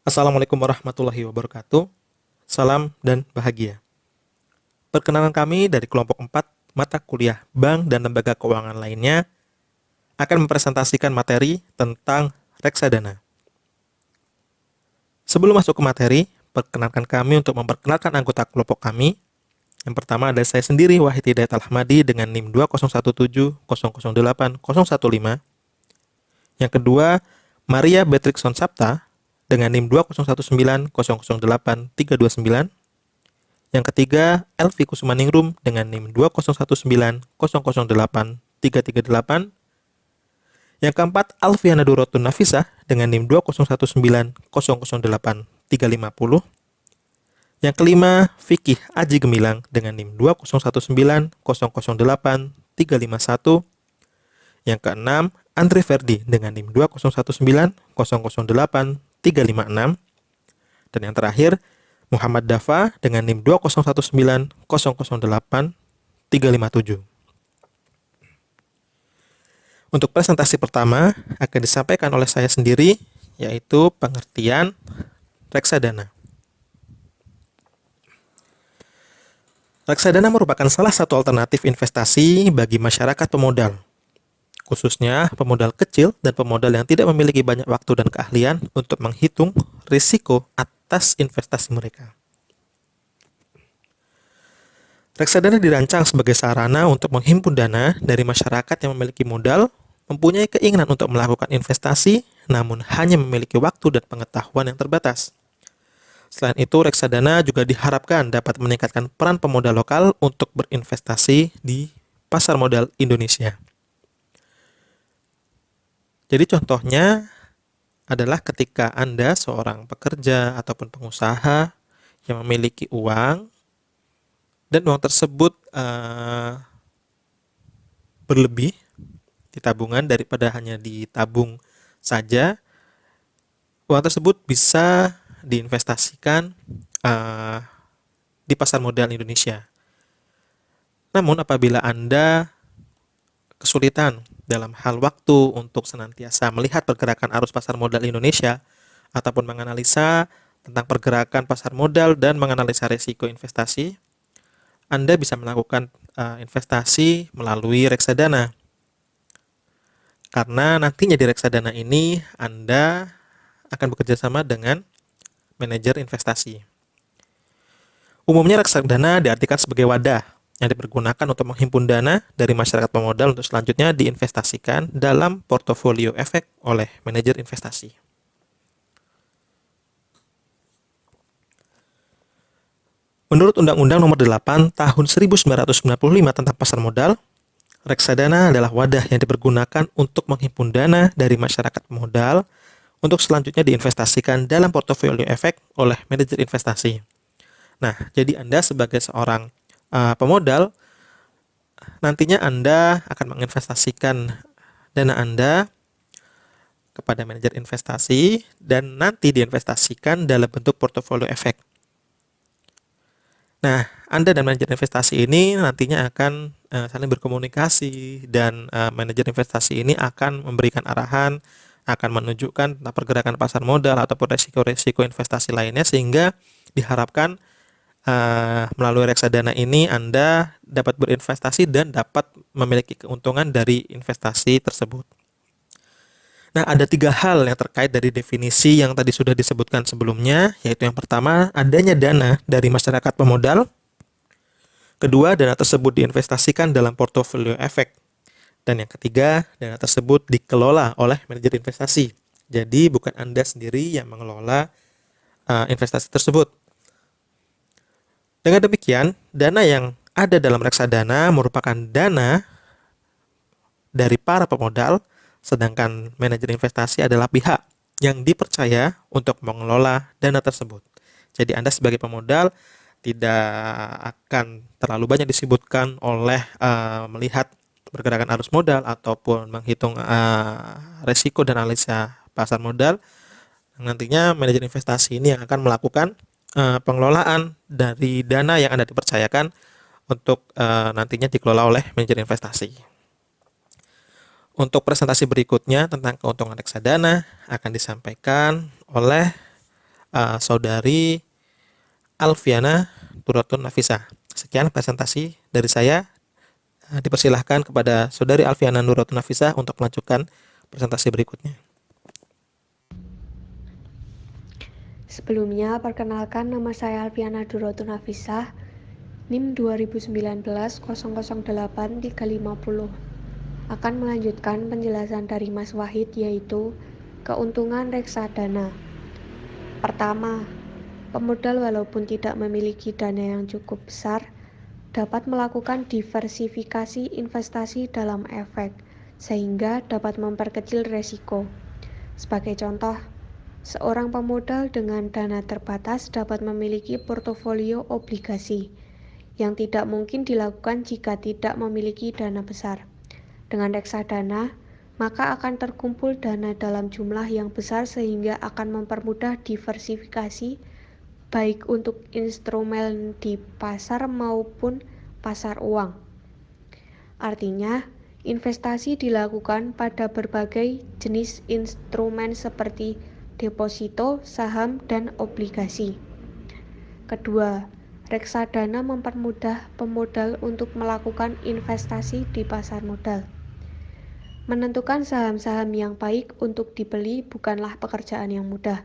Assalamualaikum warahmatullahi wabarakatuh. Salam dan bahagia. Perkenalan kami dari kelompok 4 mata kuliah bank dan lembaga keuangan lainnya akan mempresentasikan materi tentang reksadana. Sebelum masuk ke materi, perkenalkan kami untuk memperkenalkan anggota kelompok kami. Yang pertama ada saya sendiri, Wahid Hidayat Alhamadi dengan NIM 20170081015. Yang kedua, Maria Beatrixson Sapta dengan NIM 201900839. Yang ketiga, Elvi Kusumaningrum dengan NIM 20190083338. Yang keempat, Alfiana Durotun Nafisah dengan NIM 201900835. Yang kelima, Fikih Aji Gemilang dengan NIM 20190083551. Yang keenam, Andre Ferdi dengan NIM 20190083556. Dan yang terakhir, Muhammad Dafa dengan NIM 20190083357. Untuk presentasi pertama akan disampaikan oleh saya sendiri, yaitu pengertian reksadana. Reksadana merupakan salah satu alternatif investasi bagi masyarakat pemodal, khususnya pemodal kecil dan pemodal yang tidak memiliki banyak waktu dan keahlian untuk menghitung risiko atas investasi mereka. Reksadana dirancang sebagai sarana untuk menghimpun dana dari masyarakat yang memiliki modal, mempunyai keinginan untuk melakukan investasi, namun hanya memiliki waktu dan pengetahuan yang terbatas. Selain itu, reksadana juga diharapkan dapat meningkatkan peran pemodal lokal untuk berinvestasi di pasar modal Indonesia. Jadi contohnya adalah ketika Anda seorang pekerja ataupun pengusaha yang memiliki uang dan uang tersebut berlebih di tabungan daripada hanya ditabung saja, uang tersebut bisa diinvestasikan di pasar modal Indonesia. Namun apabila Anda kesulitan dalam hal waktu untuk senantiasa melihat pergerakan arus pasar modal Indonesia ataupun menganalisa tentang pergerakan pasar modal dan menganalisa risiko investasi, Anda bisa melakukan investasi melalui reksadana. Karena nantinya di reksadana ini Anda akan bekerja sama dengan manajer investasi. Umumnya reksadana diartikan sebagai wadah yang dipergunakan untuk menghimpun dana dari masyarakat pemodal untuk selanjutnya diinvestasikan dalam portofolio efek oleh manajer investasi. Menurut Undang-Undang Nomor 8 Tahun 1995 tentang pasar modal, reksadana adalah wadah yang dipergunakan untuk menghimpun dana dari masyarakat pemodal untuk selanjutnya diinvestasikan dalam portofolio efek oleh manajer investasi. Nah, jadi Anda sebagai seorang pemodal, nantinya Anda akan menginvestasikan dana Anda kepada manajer investasi dan nanti diinvestasikan dalam bentuk portofolio efek. Nah, Anda dan manajer investasi ini nantinya akan saling berkomunikasi dan manajer investasi ini akan memberikan arahan, akan menunjukkan tentang pergerakan pasar modal ataupun resiko-resiko investasi lainnya sehingga diharapkan melalui reksadana ini Anda dapat berinvestasi dan dapat memiliki keuntungan dari investasi tersebut. Nah, ada 3 hal yang terkait dari definisi yang tadi sudah disebutkan sebelumnya, yaitu yang pertama, adanya dana dari masyarakat pemodal. Kedua, dana tersebut diinvestasikan dalam portofolio efek. Dan yang ketiga, dana tersebut dikelola oleh manajer investasi. Jadi, bukan Anda sendiri yang mengelola investasi tersebut. Dengan demikian, dana yang ada dalam reksadana merupakan dana dari para pemodal, sedangkan manajer investasi adalah pihak yang dipercaya untuk mengelola dana tersebut. Jadi Anda sebagai pemodal tidak akan terlalu banyak disebutkan oleh melihat pergerakan arus modal ataupun menghitung resiko dan analisa pasar modal. Nantinya manajer investasi ini yang akan melakukan pengelolaan dari dana yang Anda dipercayakan untuk nantinya dikelola oleh manajer investasi. Untuk presentasi berikutnya tentang keuntungan reksadana akan disampaikan oleh Saudari Alfiana Duratun Nafisa. Sekian presentasi dari saya. Dipersilahkan kepada Saudari Alfiana Duratun Nafisa untuk melanjutkan presentasi berikutnya. Sebelumnya, perkenalkan nama saya Alfiana Duratun Nafisa, NIM 2019-008350. Akan melanjutkan penjelasan dari Mas Wahid, yaitu keuntungan reksadana. Pertama, pemodal walaupun tidak memiliki dana yang cukup besar, dapat melakukan diversifikasi investasi dalam efek, sehingga dapat memperkecil resiko. Sebagai contoh, seorang pemodal dengan dana terbatas dapat memiliki portofolio obligasi, yang tidak mungkin dilakukan jika tidak memiliki dana besar. Dengan reksadana, maka akan terkumpul dana dalam jumlah yang besar sehingga akan mempermudah diversifikasi baik untuk instrumen di pasar maupun pasar uang. Artinya, investasi dilakukan pada berbagai jenis instrumen seperti deposito, saham, dan obligasi. Kedua, reksadana mempermudah pemodal untuk melakukan investasi di pasar modal. Menentukan saham-saham yang baik untuk dibeli bukanlah pekerjaan yang mudah,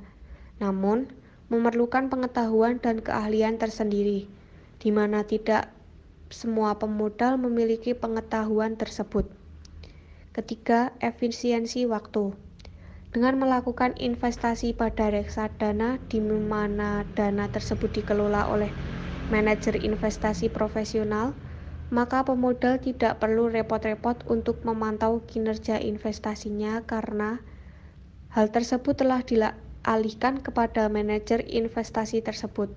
namun memerlukan pengetahuan dan keahlian tersendiri, di mana tidak semua pemodal memiliki pengetahuan tersebut. Ketiga, efisiensi waktu. Dengan melakukan investasi pada reksadana di mana dana tersebut dikelola oleh manajer investasi profesional, maka pemodal tidak perlu repot-repot untuk memantau kinerja investasinya karena hal tersebut telah dialihkan kepada manajer investasi tersebut.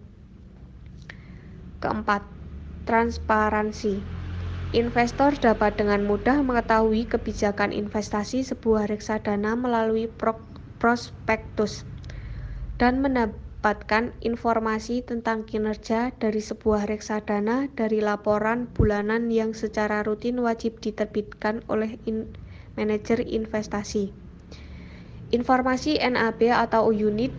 Keempat, transparansi. Investor dapat dengan mudah mengetahui kebijakan investasi sebuah reksadana melalui prospektus dan mendapatkan informasi tentang kinerja dari sebuah reksadana dari laporan bulanan yang secara rutin wajib diterbitkan oleh manajer investasi. Informasi NAB atau unit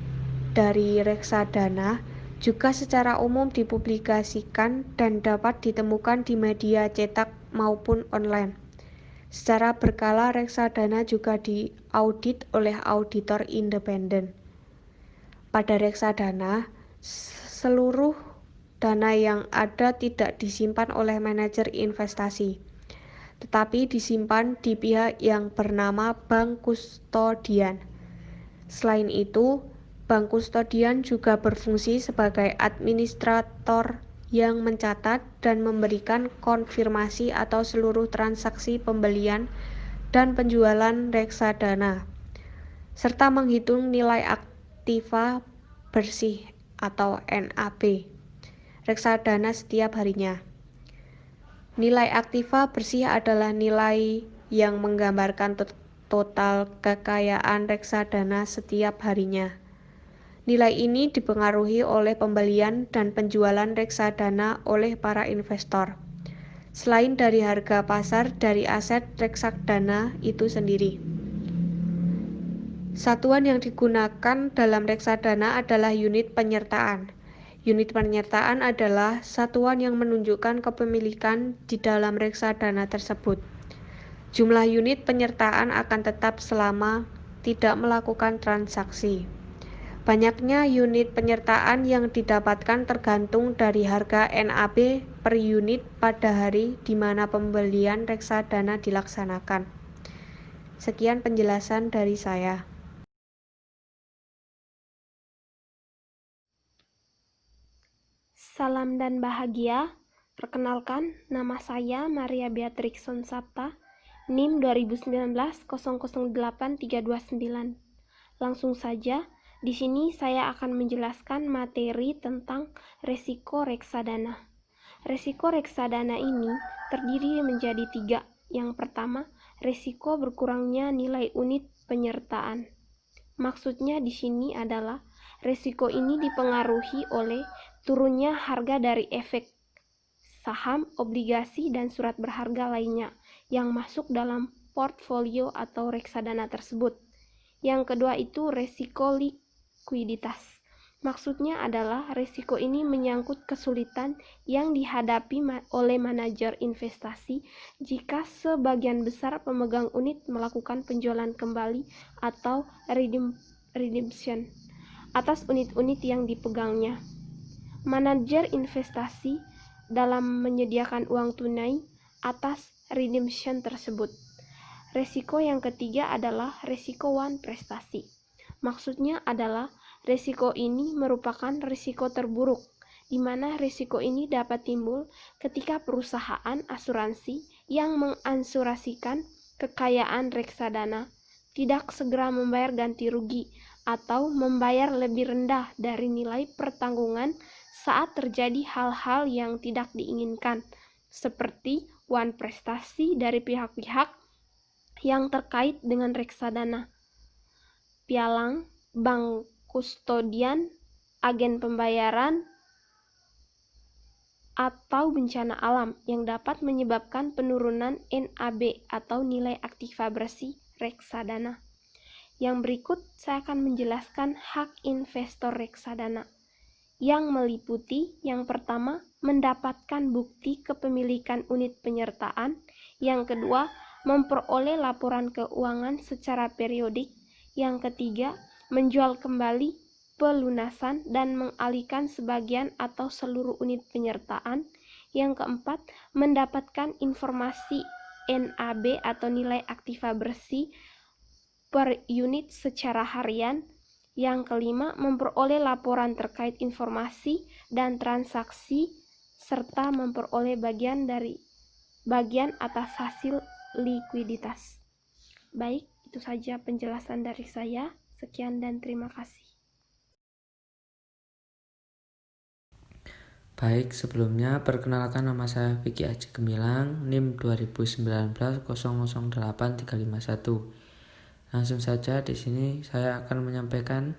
dari reksadana juga secara umum dipublikasikan dan dapat ditemukan di media cetak maupun online. Secara berkala, reksadana juga diaudit oleh auditor independen. Pada reksadana, seluruh dana yang ada tidak disimpan oleh manajer investasi, tetapi disimpan di pihak yang bernama bank kustodian. Selain itu, bank kustodian juga berfungsi sebagai administrator yang mencatat dan memberikan konfirmasi atau seluruh transaksi pembelian dan penjualan reksadana, serta menghitung nilai aktiva bersih atau NAB reksadana setiap harinya. Nilai aktiva bersih adalah nilai yang menggambarkan total kekayaan reksadana setiap harinya. Nilai ini dipengaruhi oleh pembelian dan penjualan reksadana oleh para investor, selain dari harga pasar dari aset reksadana itu sendiri. Satuan yang digunakan dalam reksadana adalah unit penyertaan. Unit penyertaan adalah satuan yang menunjukkan kepemilikan di dalam reksadana tersebut. Jumlah unit penyertaan akan tetap selama tidak melakukan transaksi. Banyaknya unit penyertaan yang didapatkan tergantung dari harga NAB per unit pada hari di mana pembelian reksadana dilaksanakan. Sekian penjelasan dari saya. Salam dan bahagia. Perkenalkan, nama saya Maria Beatrixson Sapta, NIM 2019-008329. Langsung saja, di sini saya akan menjelaskan materi tentang resiko reksadana. Resiko reksadana ini terdiri menjadi 3. Yang pertama, resiko berkurangnya nilai unit penyertaan. Maksudnya di sini adalah resiko ini dipengaruhi oleh turunnya harga dari efek saham, obligasi, dan surat berharga lainnya yang masuk dalam portfolio atau reksadana tersebut. Yang kedua itu resiko likuiditas. Maksudnya adalah risiko ini menyangkut kesulitan yang dihadapi oleh manajer investasi jika sebagian besar pemegang unit melakukan penjualan kembali atau redemption atas unit-unit yang dipegangnya. Manajer investasi dalam menyediakan uang tunai atas redemption tersebut. Risiko yang ketiga adalah risiko wan prestasi. Maksudnya adalah risiko ini merupakan risiko terburuk, di mana risiko ini dapat timbul ketika perusahaan asuransi yang mengasurasikan kekayaan reksadana tidak segera membayar ganti rugi atau membayar lebih rendah dari nilai pertanggungan saat terjadi hal-hal yang tidak diinginkan, seperti wan prestasi dari pihak-pihak yang terkait dengan reksadana, pialang, bank kustodian, agen pembayaran, atau bencana alam yang dapat menyebabkan penurunan NAB atau nilai aktiva bersih reksadana. Yang berikut saya akan menjelaskan hak investor reksadana yang meliputi yang pertama, mendapatkan bukti kepemilikan unit penyertaan, yang kedua, memperoleh laporan keuangan secara periodik, yang ketiga, menjual kembali pelunasan dan mengalihkan sebagian atau seluruh unit penyertaan, yang keempat, mendapatkan informasi NAB atau nilai aktiva bersih per unit secara harian, yang kelima, memperoleh laporan terkait informasi dan transaksi serta memperoleh bagian atas hasil likuiditas. Baik, itu saja penjelasan dari saya. Sekian dan terima kasih. Baik, sebelumnya perkenalkan nama saya Vicky Aji Gemilang, NIM 2019008351. Langsung saja di sini saya akan menyampaikan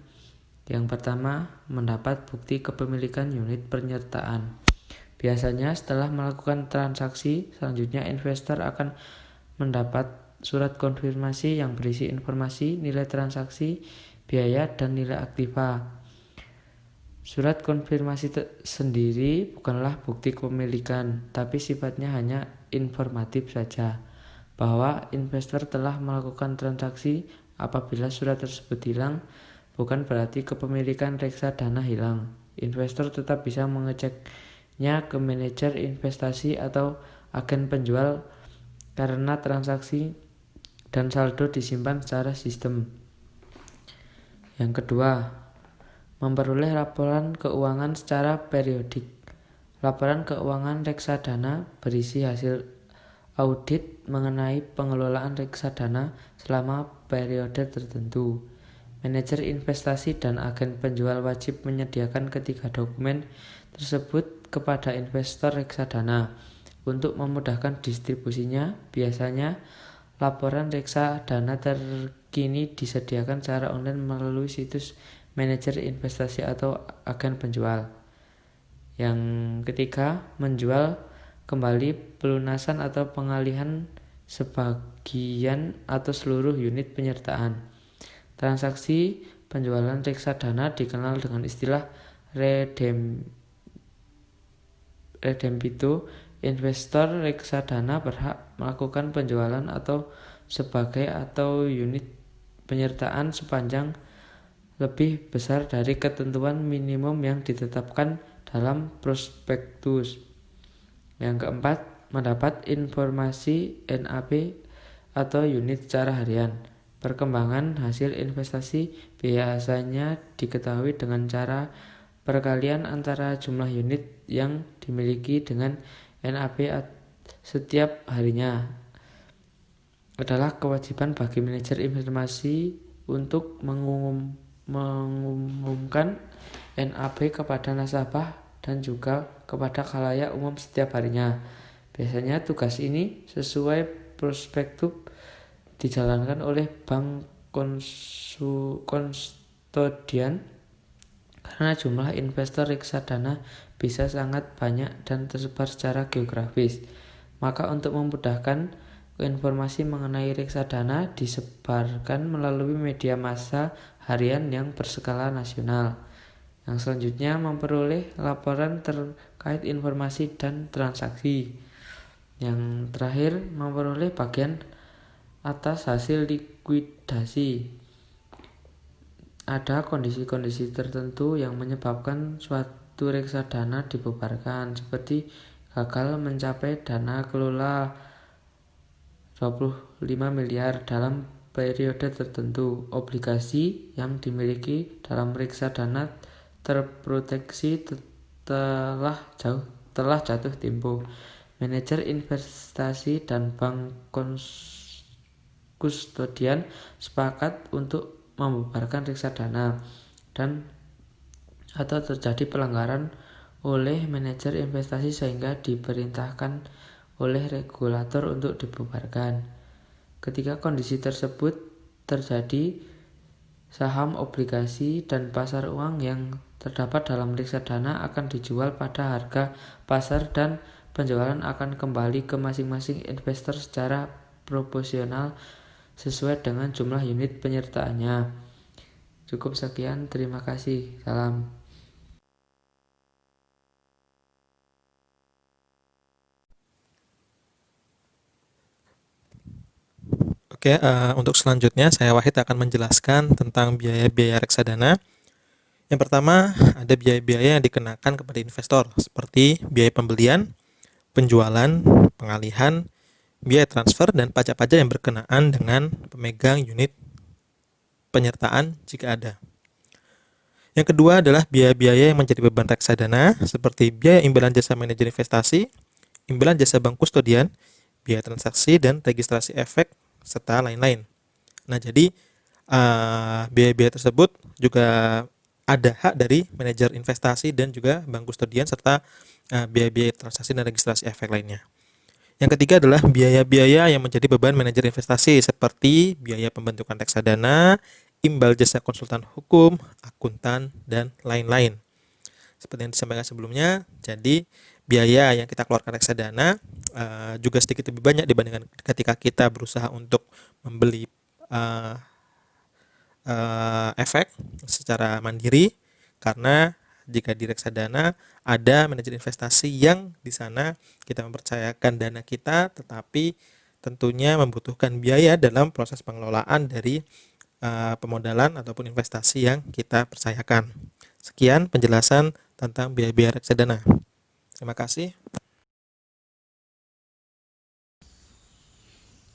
yang pertama, mendapat bukti kepemilikan unit penyertaan. Biasanya setelah melakukan transaksi, selanjutnya investor akan mendapat surat konfirmasi yang berisi informasi, nilai transaksi, biaya, dan nilai aktiva. Surat konfirmasi sendiri bukanlah bukti kepemilikan, tapi sifatnya hanya informatif saja bahwa investor telah melakukan transaksi. Apabila surat tersebut hilang, bukan berarti kepemilikan reksadana hilang. Investor tetap bisa mengeceknya ke manajer investasi atau agen penjual karena transaksi dan saldo disimpan secara sistem. Yang kedua, memperoleh laporan keuangan secara periodik. Laporan keuangan reksadana berisi hasil audit mengenai pengelolaan reksadana selama periode tertentu. Manajer investasi dan agen penjual wajib menyediakan ketiga dokumen tersebut kepada investor reksadana. Untuk memudahkan distribusinya, biasanya laporan reksadana terkini disediakan secara online melalui situs manajer investasi atau agen penjual. Yang ketiga, menjual kembali pelunasan atau pengalihan sebagian atau seluruh unit penyertaan. Transaksi penjualan reksadana dikenal dengan istilah redempito. Investor reksadana berhak melakukan penjualan atau sebagai atau unit penyertaan sepanjang lebih besar dari ketentuan minimum yang ditetapkan dalam prospektus. Yang keempat, mendapat informasi NAB atau unit secara harian. Perkembangan hasil investasi biasanya diketahui dengan cara perkalian antara jumlah unit yang dimiliki dengan NAB setiap harinya. Adalah kewajiban bagi manajer informasi untuk mengumumkan NAB kepada nasabah dan juga kepada khalayak umum setiap harinya. Biasanya tugas ini sesuai prospektus dijalankan oleh bank kustodian karena jumlah investor reksadana bisa sangat banyak dan tersebar secara geografis. Maka untuk memudahkan, informasi mengenai reksadana disebarkan melalui media massa harian yang berskala nasional. Yang selanjutnya memperoleh laporan terkait informasi dan transaksi. Yang terakhir memperoleh bagian atas hasil likuidasi. Ada kondisi-kondisi tertentu yang menyebabkan suatu reksadana dibubarkan, seperti gagal mencapai dana kelola 25 miliar dalam periode tertentu, obligasi yang dimiliki dalam reksadana terproteksi telah jatuh tempo, manajer investasi dan bank kustodian sepakat untuk membubarkan reksadana, dan atau terjadi pelanggaran oleh manajer investasi sehingga diperintahkan oleh regulator untuk dibubarkan. Ketika kondisi tersebut terjadi, saham, obligasi, dan pasar uang yang terdapat dalam reksadana akan dijual pada harga pasar dan penjualan akan kembali ke masing-masing investor secara proporsional sesuai dengan jumlah unit penyertaannya. Cukup sekian, terima kasih. Salam. Oke, untuk selanjutnya saya Wahid akan menjelaskan tentang biaya-biaya reksadana. Yang pertama, ada biaya-biaya yang dikenakan kepada investor, seperti biaya pembelian, penjualan, pengalihan, biaya transfer, dan pajak-pajak yang berkenaan dengan pemegang unit penyertaan jika ada. Yang kedua adalah biaya-biaya yang menjadi beban reksadana, seperti biaya imbalan jasa manajer investasi, imbalan jasa bank kustodian, biaya transaksi dan registrasi efek, serta lain-lain. Nah, jadi biaya-biaya tersebut juga ada hak dari manajer investasi dan juga bank kustodian serta biaya-biaya transaksi dan registrasi efek lainnya. Yang ketiga adalah biaya-biaya yang menjadi beban manajer investasi seperti biaya pembentukan reksadana, imbal jasa konsultan hukum, akuntan, dan lain-lain. Seperti yang disampaikan sebelumnya, jadi biaya yang kita keluarkan reksadana juga sedikit lebih banyak dibandingkan ketika kita berusaha untuk membeli efek secara mandiri, karena jika di reksadana ada manajer investasi yang di sana kita mempercayakan dana kita, tetapi tentunya membutuhkan biaya dalam proses pengelolaan dari pemodalan ataupun investasi yang kita percayakan. Sekian penjelasan tentang biaya-biaya reksadana. Terima kasih.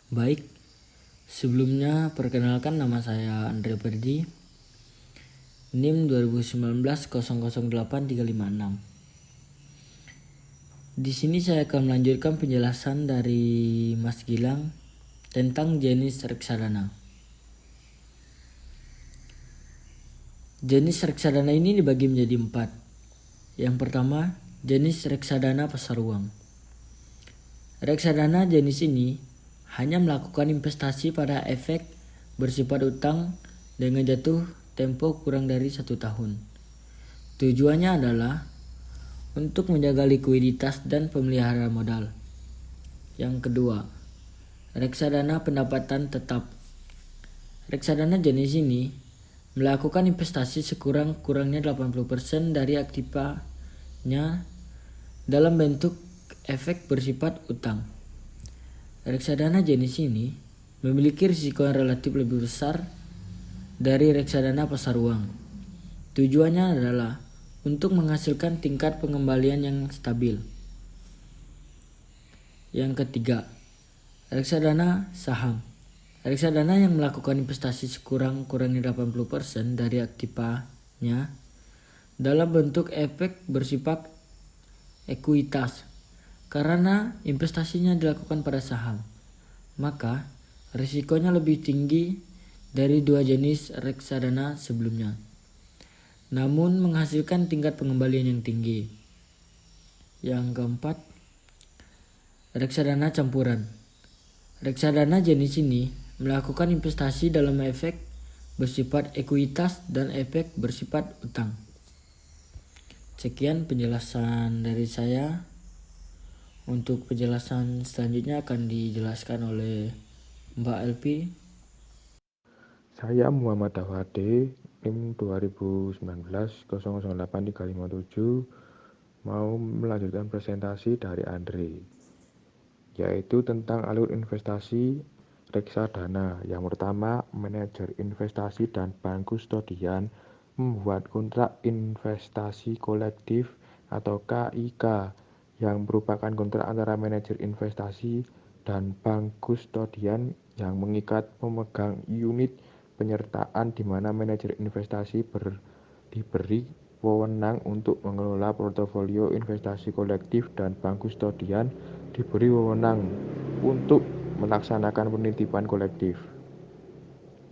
Baik, sebelumnya perkenalkan, nama saya Andre Perdi, NIM 2019-008356. Di sini saya akan melanjutkan penjelasan dari Mas Gilang tentang jenis reksadana. Jenis reksadana ini dibagi menjadi 4. Yang pertama, jenis reksadana pasar uang. Reksadana jenis ini hanya melakukan investasi pada efek bersifat utang dengan jatuh tempo kurang dari 1 tahun. Tujuannya adalah untuk menjaga likuiditas dan pemelihara modal. Yang kedua, reksadana pendapatan tetap. Reksadana jenis ini melakukan investasi sekurang-kurangnya 80% dari aktifanya dalam bentuk efek bersifat utang. Reksadana jenis ini memiliki risiko yang relatif lebih besar dari reksadana pasar uang. Tujuannya adalah untuk menghasilkan tingkat pengembalian yang stabil. Yang ketiga, reksadana saham. Reksadana yang melakukan investasi sekurang-kurangnya 80% dari aktifanya dalam bentuk efek bersifat ekuitas. Karena investasinya dilakukan pada saham, maka risikonya lebih tinggi dari 2 jenis reksadana sebelumnya, namun menghasilkan tingkat pengembalian yang tinggi. Yang keempat, reksadana campuran. Reksadana jenis ini melakukan investasi dalam efek bersifat ekuitas dan efek bersifat utang. Sekian penjelasan dari saya. Untuk penjelasan selanjutnya akan dijelaskan oleh Mbak Elpi. Saya Muhammad Dawade NIM 2019-008357 mau melanjutkan presentasi dari Andre, yaitu tentang alur investasi reksadana. Yang pertama, manajer investasi dan bank kustodian membuat kontrak investasi kolektif atau KIK yang merupakan kontrak antara manajer investasi dan bank kustodian yang mengikat pemegang unit penyertaan di mana manajer investasi diberi wewenang untuk mengelola portofolio investasi kolektif dan bank kustodian diberi wewenang untuk melaksanakan penitipan kolektif.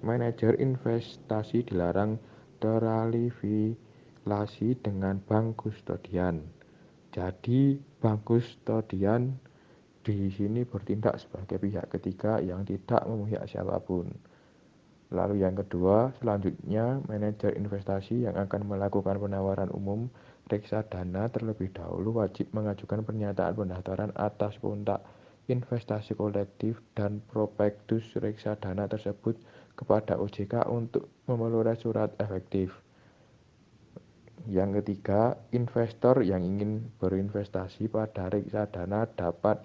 Manajer investasi dilarang terafiliasi dengan bank kustodian. Jadi bank kustodian di sini bertindak sebagai pihak ketiga yang tidak memihak siapapun. Lalu yang kedua, selanjutnya manajer investasi yang akan melakukan penawaran umum reksadana terlebih dahulu wajib mengajukan pernyataan pendaftaran atas kontrak investasi kolektif dan prospektus reksadana tersebut kepada OJK untuk memperoleh surat efektif. Yang ketiga, investor yang ingin berinvestasi pada reksadana dapat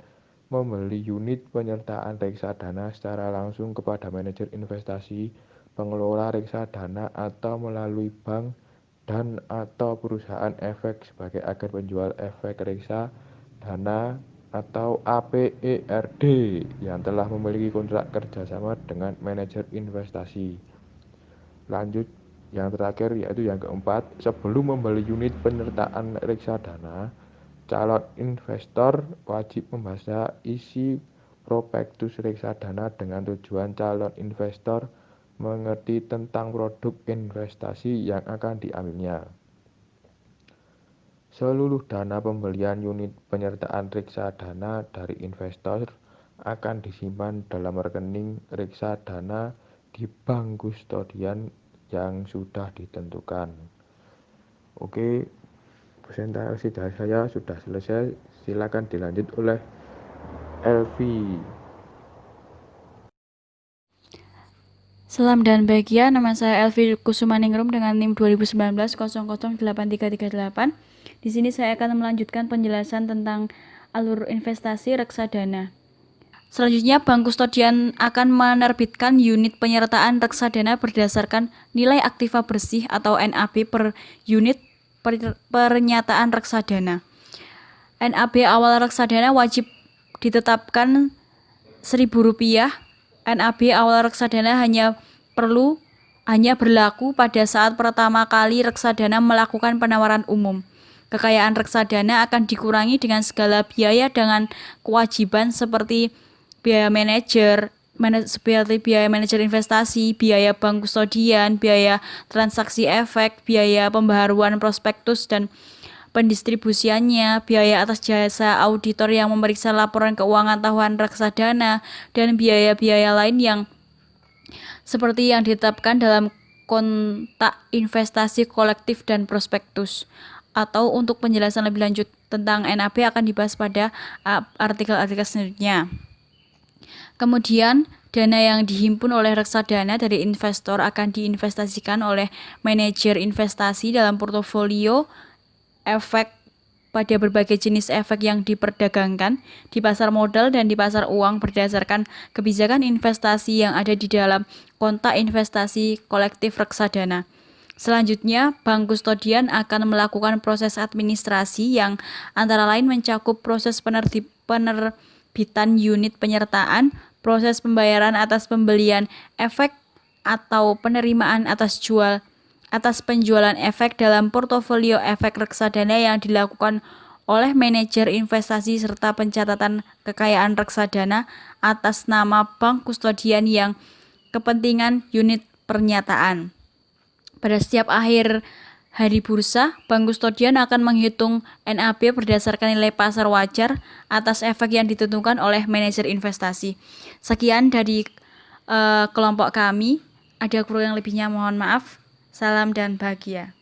membeli unit penyertaan reksadana secara langsung kepada manajer investasi, pengelola reksadana, atau melalui bank dan atau perusahaan efek sebagai agen penjual efek reksadana atau APERD yang telah memiliki kontrak kerjasama dengan manajer investasi. Lanjut yang terakhir yaitu yang keempat, sebelum membeli unit penyertaan reksadana, calon investor wajib membaca isi prospektus reksadana dengan tujuan calon investor mengerti tentang produk investasi yang akan diambilnya. Seluruh dana pembelian unit penyertaan reksadana dari investor akan disimpan dalam rekening reksadana di bank kustodian yang sudah ditentukan. Oke, presentasi dari saya sudah selesai. Silakan dilanjut oleh Elvi. Salam dan bahagia, nama saya Elvi Kusumaningrum dengan NIM 2019-008338. Di sini saya akan melanjutkan penjelasan tentang alur investasi reksadana. Selanjutnya, bank kustodian akan menerbitkan unit penyertaan reksadana berdasarkan nilai aktiva bersih atau NAB per unit pernyataan reksadana. NAB awal reksadana wajib ditetapkan Rp1.000. NAB awal reksadana hanya berlaku pada saat pertama kali reksadana melakukan penawaran umum. Kekayaan reksadana akan dikurangi dengan segala biaya dengan kewajiban seperti biaya manajer investasi, biaya bank kustodian, biaya transaksi efek, biaya pembaharuan prospektus dan pendistribusiannya, biaya atas jasa auditor yang memeriksa laporan keuangan tahuan reksadana, dan biaya-biaya lain yang seperti yang ditetapkan dalam kontrak investasi kolektif dan prospektus. Atau untuk penjelasan lebih lanjut tentang NAB akan dibahas pada artikel-artikel selanjutnya. Kemudian, dana yang dihimpun oleh reksadana dari investor akan diinvestasikan oleh manajer investasi dalam portofolio efek pada berbagai jenis efek yang diperdagangkan di pasar modal dan di pasar uang berdasarkan kebijakan investasi yang ada di dalam kontrak investasi kolektif reksadana. Selanjutnya, bank kustodian akan melakukan proses administrasi yang antara lain mencakup proses penerbitan unit penyertaan, proses pembayaran atas pembelian efek atau penerimaan atas penjualan efek dalam portofolio efek reksadana yang dilakukan oleh manajer investasi serta pencatatan kekayaan reksadana atas nama bank kustodian yang kepentingan unit pernyataan. Pada setiap akhir hari bursa, bank kustodian akan menghitung NAB berdasarkan nilai pasar wajar atas efek yang ditentukan oleh manajer investasi. Sekian dari kelompok kami. Ada kurang yang lebihnya mohon maaf. Salam dan bahagia.